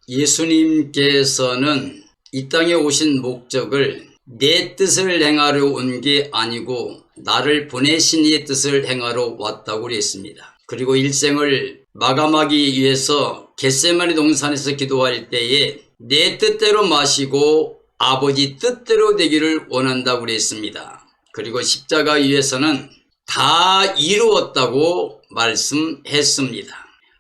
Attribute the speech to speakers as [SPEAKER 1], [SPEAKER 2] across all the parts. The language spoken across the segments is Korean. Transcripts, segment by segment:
[SPEAKER 1] 예수님께서는 이 땅에 오신 목적을 내 뜻을 행하러 온 게 아니고 나를 보내신 이의 뜻을 행하러 왔다고 그랬습니다. 그리고 일생을 마감하기 위해서 겟세마네 동산에서 기도할 때에 내 뜻대로 마시고 아버지 뜻대로 되기를 원한다고 그랬습니다. 그리고 십자가 위에서는 다 이루었다고 말씀했습니다.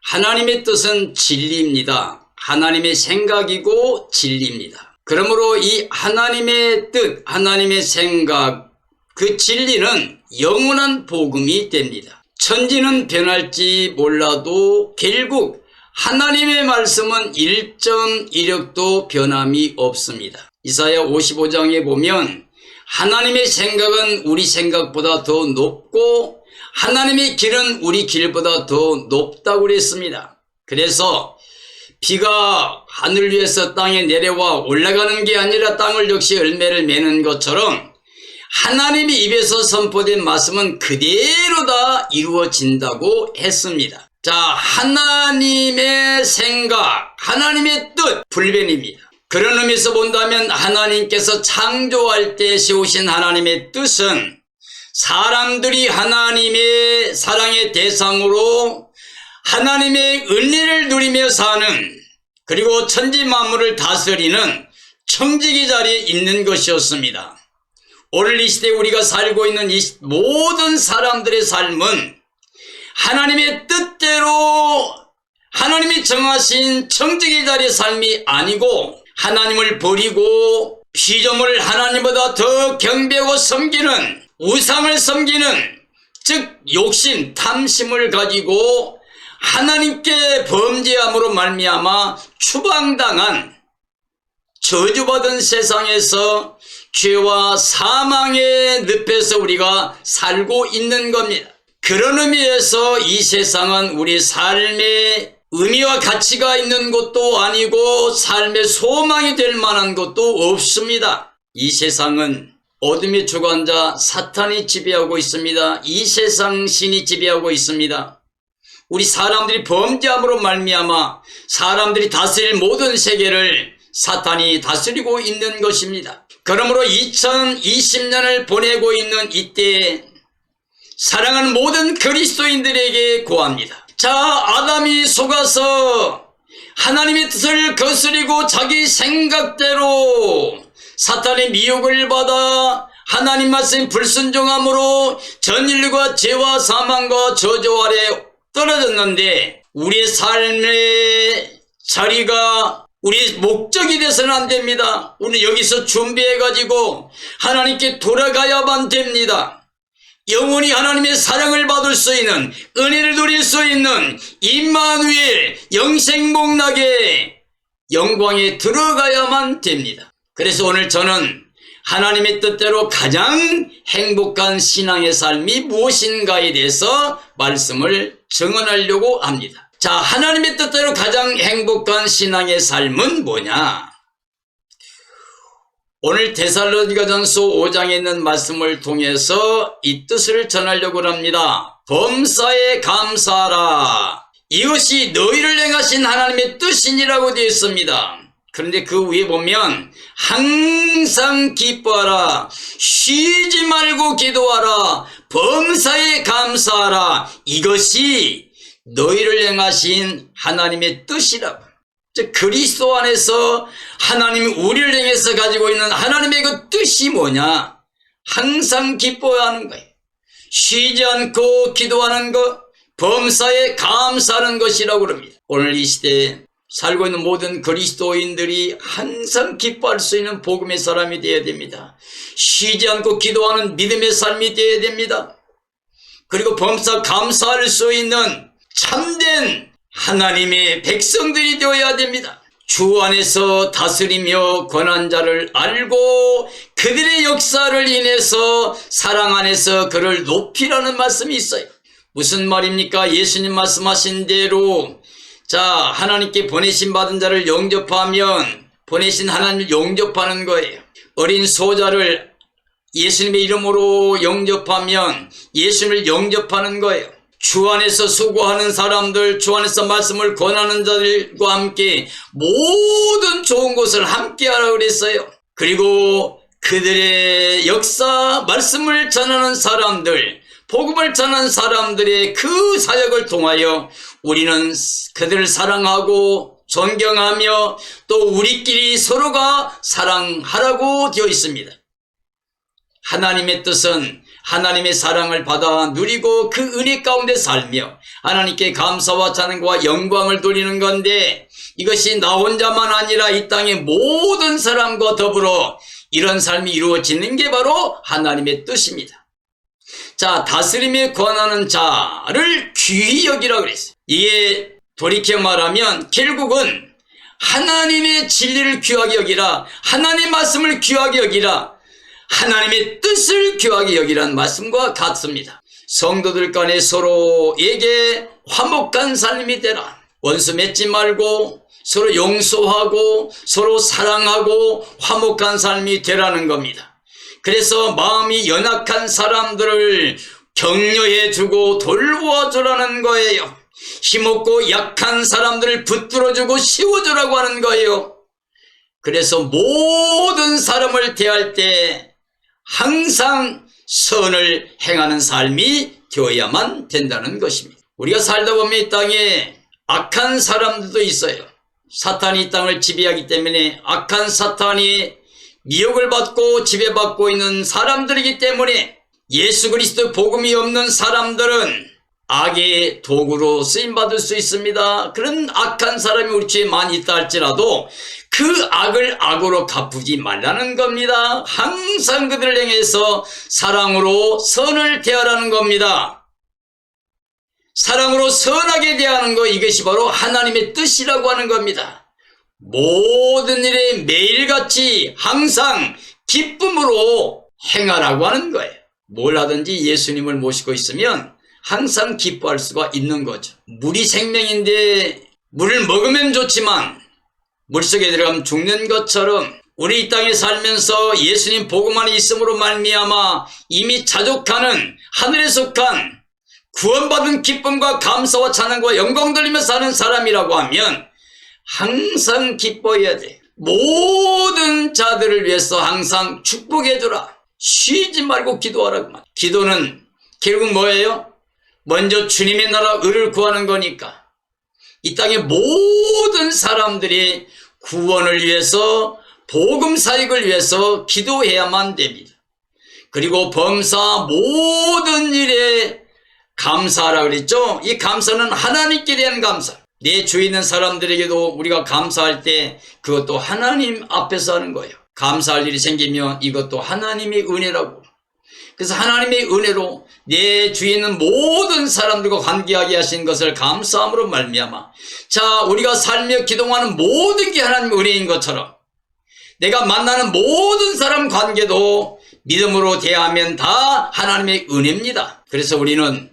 [SPEAKER 1] 하나님의 뜻은 진리입니다. 하나님의 생각이고 진리입니다. 그러므로 이 하나님의 뜻, 하나님의 생각, 그 진리는 영원한 복음이 됩니다. 천지는 변할지 몰라도 결국 하나님의 말씀은 1.1획도 변함이 없습니다. 이사야 55장에 보면 하나님의 생각은 우리 생각보다 더 높고 하나님의 길은 우리 길보다 더 높다고 그랬습니다. 그래서 비가 하늘 위에서 땅에 내려와 올라가는 게 아니라 땅을 역시 열매를 맺는 것처럼 하나님의 입에서 선포된 말씀은 그대로 다 이루어진다고 했습니다. 자, 하나님의 생각, 하나님의 뜻, 불변입니다. 그런 의미에서 본다면 하나님께서 창조할 때 세우신 하나님의 뜻은 사람들이 하나님의 사랑의 대상으로 하나님의 은혜를 누리며 사는, 그리고 천지 만물을 다스리는 청지기 자리에 있는 것이었습니다. 오늘 이 시대에 우리가 살고 있는 이 모든 사람들의 삶은 하나님의 뜻대로 하나님이 정하신 청지기 자리의 삶이 아니고 하나님을 버리고 피조물을 하나님보다 더 경배하고 섬기는, 우상을 섬기는, 즉 욕심, 탐심을 가지고 하나님께 범죄함으로 말미암아 추방당한 저주받은 세상에서 죄와 사망의 늪에서 우리가 살고 있는 겁니다. 그런 의미에서 이 세상은 우리 삶의 의미와 가치가 있는 것도 아니고 삶의 소망이 될 만한 것도 없습니다. 이 세상은 어둠의 주관자 사탄이 지배하고 있습니다. 이 세상 신이 지배하고 있습니다. 우리 사람들이 범죄함으로 말미암아 사람들이 다스릴 모든 세계를 사탄이 다스리고 있는 것입니다. 그러므로 2020년을 보내고 있는 이때 사랑하는 모든 그리스도인들에게 고합니다. 자, 아담이 속아서 하나님의 뜻을 거스리고 자기 생각대로 사탄의 미혹을 받아 하나님 말씀 불순종함으로 전 인류가 죄와 사망과 저주 아래 떨어졌는데 우리의 삶의 자리가 우리 목적이 돼서는 안 됩니다. 우리 여기서 준비해가지고 하나님께 돌아가야만 됩니다. 영원히 하나님의 사랑을 받을 수 있는, 은혜를 누릴 수 있는 임마누엘 영생복락의 영광에 들어가야만 됩니다. 그래서 오늘 저는 하나님의 뜻대로 가장 행복한 신앙의 삶이 무엇인가에 대해서 말씀을 증언하려고 합니다. 자, 하나님의 뜻대로 가장 행복한 신앙의 삶은 뭐냐? 오늘 데살로니가전서 5장에 있는 말씀을 통해서 이 뜻을 전하려고 합니다. 범사에 감사하라. 이것이 너희를 행하신 하나님의 뜻이니라고 되어 있습니다. 그런데 그 위에 보면 항상 기뻐하라, 쉬지 말고 기도하라, 범사에 감사하라. 이것이 너희를 행하신 하나님의 뜻이라고. 즉 그리스도 안에서 하나님이 우리를 향해서 가지고 있는 하나님의 그 뜻이 뭐냐? 항상 기뻐하는 거예요. 쉬지 않고 기도하는 것, 범사에 감사하는 것이라고 합니다. 오늘 이 시대에 살고 있는 모든 그리스도인들이 항상 기뻐할 수 있는 복음의 사람이 되어야 됩니다. 쉬지 않고 기도하는 믿음의 삶이 되어야 됩니다. 그리고 범사 감사할 수 있는 참된 하나님의 백성들이 되어야 됩니다. 주 안에서 다스리며 권한 자를 알고 그들의 역사를 인해서 사랑 안에서 그를 높이라는 말씀이 있어요. 무슨 말입니까? 예수님 말씀하신 대로 자, 하나님께 보내신 받은 자를 영접하면 보내신 하나님을 영접하는 거예요. 어린 소자를 예수님의 이름으로 영접하면 예수님을 영접하는 거예요. 주 안에서 수고하는 사람들, 주 안에서 말씀을 권하는 자들과 함께 모든 좋은 것을 함께 하라고 그랬어요. 그리고 그들의 역사, 말씀을 전하는 사람들, 복음을 전하는 사람들의 그 사역을 통하여 우리는 그들을 사랑하고 존경하며 또 우리끼리 서로가 사랑하라고 되어 있습니다. 하나님의 뜻은 하나님의 사랑을 받아 누리고 그 은혜 가운데 살며 하나님께 감사와 찬양과 영광을 돌리는 건데, 이것이 나 혼자만 아니라 이 땅의 모든 사람과 더불어 이런 삶이 이루어지는 게 바로 하나님의 뜻입니다. 자, 다스림에 권하는 자를 귀히 여기라고 그랬어요. 이게 돌이켜 말하면 결국은 하나님의 진리를 귀하게 여기라, 하나님의 말씀을 귀하게 여기라, 하나님의 뜻을 귀하게 여기라는 말씀과 같습니다. 성도들 간에 서로에게 화목한 삶이 되라. 원수 맺지 말고 서로 용서하고 서로 사랑하고 화목한 삶이 되라는 겁니다. 그래서 마음이 연약한 사람들을 격려해주고 돌보아주라는 거예요. 힘없고 약한 사람들을 붙들어주고 씌워주라고 하는 거예요. 그래서 모든 사람을 대할 때 항상 선을 행하는 삶이 되어야만 된다는 것입니다. 우리가 살다 보면 이 땅에 악한 사람들도 있어요. 사탄이 이 땅을 지배하기 때문에 악한 사탄이 미혹을 받고 지배받고 있는 사람들이기 때문에 예수 그리스도 복음이 없는 사람들은 악의 도구로 쓰임받을 수 있습니다. 그런 악한 사람이 우리 주위에 많이 있다 할지라도 그 악을 악으로 갚지 말라는 겁니다. 항상 그들을 향해서 사랑으로 선을 대하라는 겁니다. 사랑으로 선하게 대하는 것, 이것이 바로 하나님의 뜻이라고 하는 겁니다. 모든 일에 매일같이 항상 기쁨으로 행하라고 하는 거예요. 뭘 하든지 예수님을 모시고 있으면 항상 기뻐할 수가 있는 거죠. 물이 생명인데 물을 먹으면 좋지만 물속에 들어가면 죽는 것처럼 우리 이 땅에 살면서 예수님 복음 안에 있음으로 말미암아 이미 자족하는 하늘에 속한 구원받은 기쁨과 감사와 찬양과 영광 돌리며 사는 사람이라고 하면 항상 기뻐해야 돼. 모든 자들을 위해서 항상 축복해 주라. 쉬지 말고 기도하라고 말. 기도는 결국 뭐예요? 먼저 주님의 나라 의를 구하는 거니까 이 땅의 모든 사람들이 구원을 위해서 복음 사역을 위해서 기도해야만 됩니다. 그리고 범사 모든 일에 감사하라 그랬죠. 이 감사는 하나님께 대한 감사. 내 주위에 있는 사람들에게도 우리가 감사할 때 그것도 하나님 앞에서 하는 거예요. 감사할 일이 생기면 이것도 하나님의 은혜라고. 그래서 하나님의 은혜로 내 주위에 있는 모든 사람들과 관계하게 하신 것을 감사함으로 말미암아, 자, 우리가 살며 기도하는 모든 게 하나님의 은혜인 것처럼 내가 만나는 모든 사람 관계도 믿음으로 대하면 다 하나님의 은혜입니다. 그래서 우리는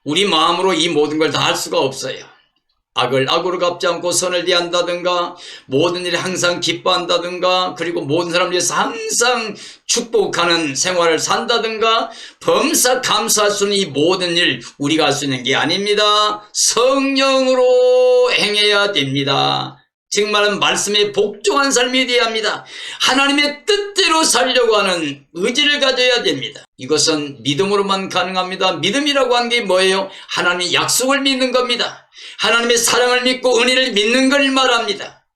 [SPEAKER 1] 우리 마음으로 이 모든 걸 다 할 수가 없어요. 악을 악으로 갚지 않고 선을 대한다든가, 모든 일에 항상 기뻐한다든가, 그리고 모든 사람을 위해서 항상 축복하는 생활을 산다든가, 범사 감사할 수 있는 이 모든 일 우리가 할 수 있는 게 아닙니다. 성령으로 행해야 됩니다. 즉 말하면 말씀에 복종한 삶이 되어야 합니다. 하나님의 뜻대로 살려고 하는 의지를 가져야 됩니다. 이것은 믿음으로만 가능합니다. 믿음이라고 하는 게 뭐예요? 하나님의 약속을 믿는 겁니다. 하나님의 사랑을 믿고 은혜를 믿는 걸 말합니다.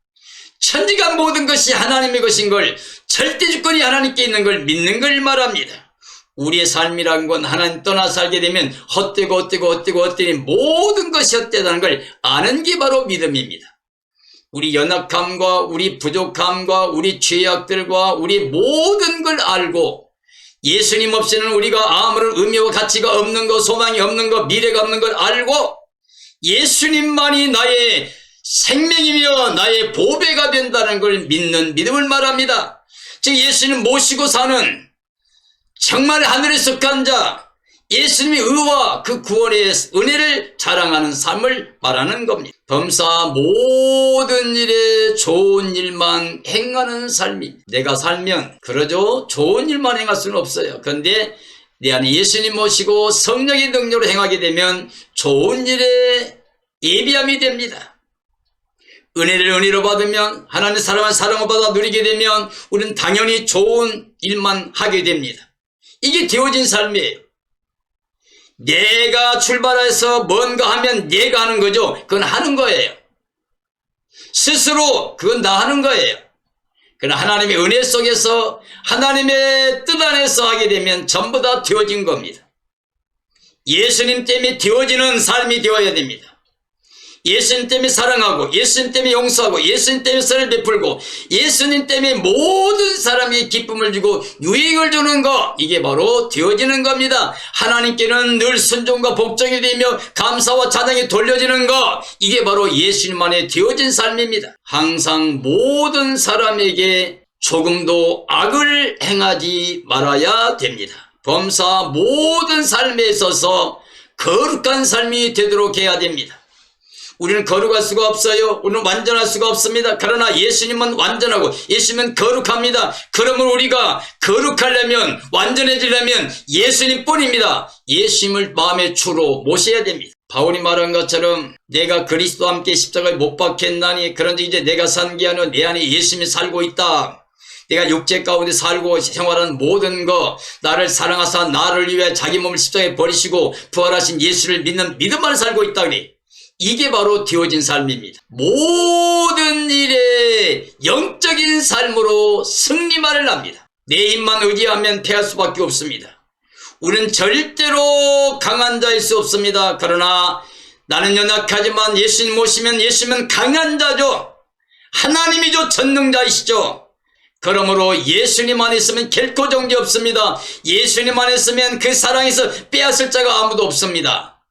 [SPEAKER 1] 천지가 모든 것이 하나님의 것인 걸, 절대주권이 하나님께 있는 걸 믿는 걸 말합니다. 우리의 삶이란 건 하나님 떠나 살게 되면 헛되니 모든 것이 헛되다는 걸 아는 게 바로 믿음입니다. 우리 연약함과 우리 부족함과 우리 죄악들과 우리 모든 걸 알고 예수님 없이는 우리가 아무런 의미와 가치가 없는 것, 소망이 없는 것, 미래가 없는 걸 알고 예수님만이 나의 생명이며 나의 보배가 된다는 걸 믿는 믿음을 말합니다. 즉 예수님 모시고 사는 정말 하늘에 속한 자, 예수님의 의와 그 구원의 은혜를 자랑하는 삶을 말하는 겁니다. 범사 모든 일에 좋은 일만 행하는 삶이, 내가 살면 그러죠. 좋은 일만 행할 수는 없어요. 그런데 내 안에 예수님 모시고 성령의 능력으로 행하게 되면 좋은 일에 예비함이 됩니다. 은혜를 은혜로 받으면, 하나님의 사랑을 사랑을 받아 누리게 되면 우리는 당연히 좋은 일만 하게 됩니다. 이게 되어진 삶이에요. 내가 출발해서 뭔가 하면 내가 하는 거죠. 그건 하는 거예요. 스스로 그건 다 하는 거예요. 그러나 하나님의 은혜 속에서 하나님의 뜻 안에서 하게 되면 전부 다 되어진 겁니다. 예수님 때문에 되어지는 삶이 되어야 됩니다. 예수님 때문에 사랑하고, 예수님 때문에 용서하고, 예수님 때문에 선을 베풀고, 예수님 때문에 모든 사람에게 기쁨을 주고 유익을 주는 것, 이게 바로 되어지는 겁니다. 하나님께는 늘 순종과 복종이 되며 감사와 찬양이 돌려지는 것, 이게 바로 예수님 안에 되어진 삶입니다. 항상 모든 사람에게 조금도 악을 행하지 말아야 됩니다. 범사 모든 삶에 있어서 거룩한 삶이 되도록 해야 됩니다. 우리는 거룩할 수가 없어요. 우리는 완전할 수가 없습니다. 그러나 예수님은 완전하고 예수님은 거룩합니다. 그러므로 우리가 거룩하려면, 완전해지려면 예수님 뿐입니다. 예수님을 마음의 주로 모셔야 됩니다. 바울이 말한 것처럼 내가 그리스도와 함께 십자가에 못 박혔나니 그런데 이제 내가 산 게 아니라 내 안에 예수님이 살고 있다. 내가 육체 가운데 살고 생활하는 모든 것, 나를 사랑하사 나를 위해 자기 몸을 십자가에 버리시고 부활하신 예수를 믿는 믿음 안에 살고 있다 그래. 이게 바로 되어진 삶입니다. 모든 일에 영적인 삶으로 승리만을 합니다. 내 힘만 의지하면 패할 수밖에 없습니다. 우리는 절대로 강한 자일 수 없습니다. 그러나 나는 연약하지만 예수님 모시면 예수님은 강한 자죠. 하나님이죠. 전능자이시죠. 그러므로 예수님 안에 있으면 결코 정죄 없습니다. 예수님 안에 있으면 그 사랑에서 빼앗을 자가 아무도 없습니다.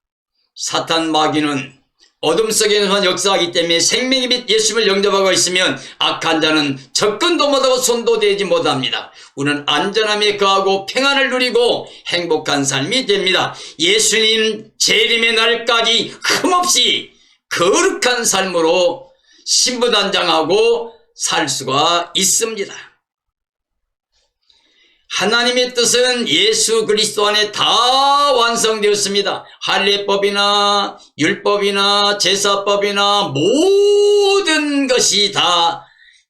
[SPEAKER 1] 사탄 마귀는 어둠 속에서만 역사하기 때문에 생명의 빛 예수님을 영접하고 있으면 악한 자는 접근도 못하고 손도 대지 못합니다. 우리는 안전함에 거하고 평안을 누리고 행복한 삶이 됩니다. 예수님 재림의 날까지 흠없이 거룩한 삶으로 신부단장하고 살 수가 있습니다. 하나님의 뜻은 예수 그리스도 안에 다 완성되었습니다. 할례법이나 율법이나 제사법이나 모든 것이 다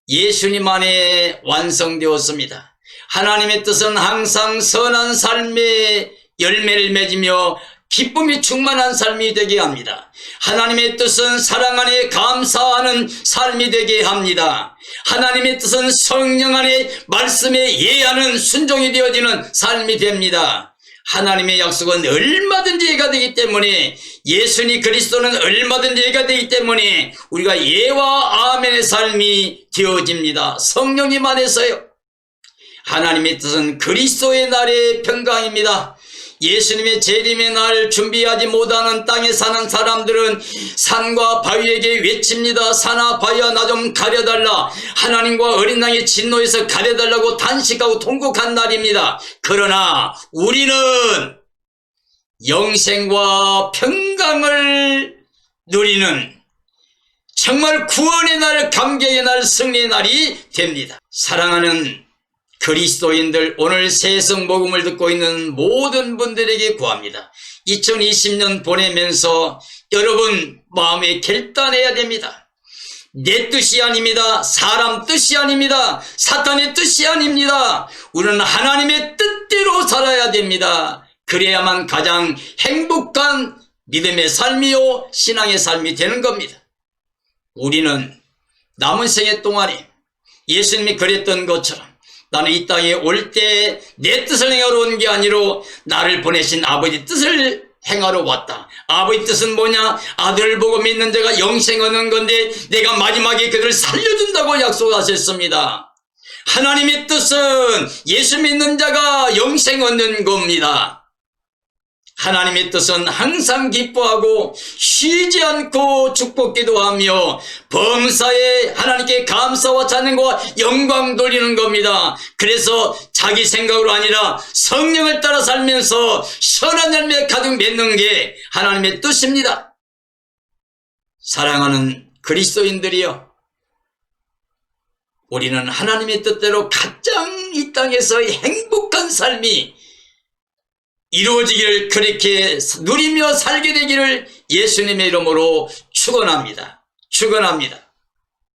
[SPEAKER 1] 예수님 안에 완성되었습니다. 하나님의 뜻은 항상 선한 삶의 열매를 맺으며 기쁨이 충만한 삶이 되게 합니다. 하나님의 뜻은 사랑 안에 감사하는 삶이 되게 합니다. 하나님의 뜻은 성령 안에 말씀에 예하는 순종이 되어지는 삶이 됩니다. 하나님의 약속은 얼마든지 예가 되기 때문에, 예수님 그리스도는 얼마든지 예가 되기 때문에 우리가 예와 아멘의 삶이 되어집니다. 성령님 안에서요. 하나님의 뜻은 그리스도의 날의 평강입니다. 예수님의 재림의 날 준비하지 못하는 땅에 사는 사람들은 산과 바위에게 외칩니다. 산아 바위야 나 좀 가려달라. 하나님과 어린 양의 진노에서 가려달라고 단식하고 통곡한 날입니다. 그러나 우리는 영생과 평강을 누리는 정말 구원의 날, 감격의 날, 승리의 날이 됩니다. 사랑하는 그리스도인들, 오늘 새성 복음을 듣고 있는 모든 분들에게 구합니다. 2020년 보내면서 여러분 마음에 결단해야 됩니다. 내 뜻이 아닙니다. 사람 뜻이 아닙니다. 사탄의 뜻이 아닙니다. 우리는 하나님의 뜻대로 살아야 됩니다. 그래야만 가장 행복한 믿음의 삶이요 신앙의 삶이 되는 겁니다. 우리는 남은 생애 동안에 예수님이 그랬던 것처럼 나는 이 땅에 올 때 내 뜻을 행하러 온 게 아니라 나를 보내신 아버지 뜻을 행하러 왔다. 아버지 뜻은 뭐냐? 아들을 보고 믿는 자가 영생 얻는 건데 내가 마지막에 그들을 살려준다고 약속하셨습니다. 하나님의 뜻은 예수 믿는 자가 영생 얻는 겁니다. 하나님의 뜻은 항상 기뻐하고 쉬지 않고 축복 기도하며 범사에 하나님께 감사와 찬양과 영광 돌리는 겁니다. 그래서 자기 생각으로 아니라 성령을 따라 살면서 선한 열매 가득 맺는 게 하나님의 뜻입니다. 사랑하는 그리스도인들이여, 우리는 하나님의 뜻대로 가장 이 땅에서의 행복한 삶이 이루어지기를, 그렇게 누리며 살게 되기를 예수님의 이름으로 축원합니다. 축원합니다.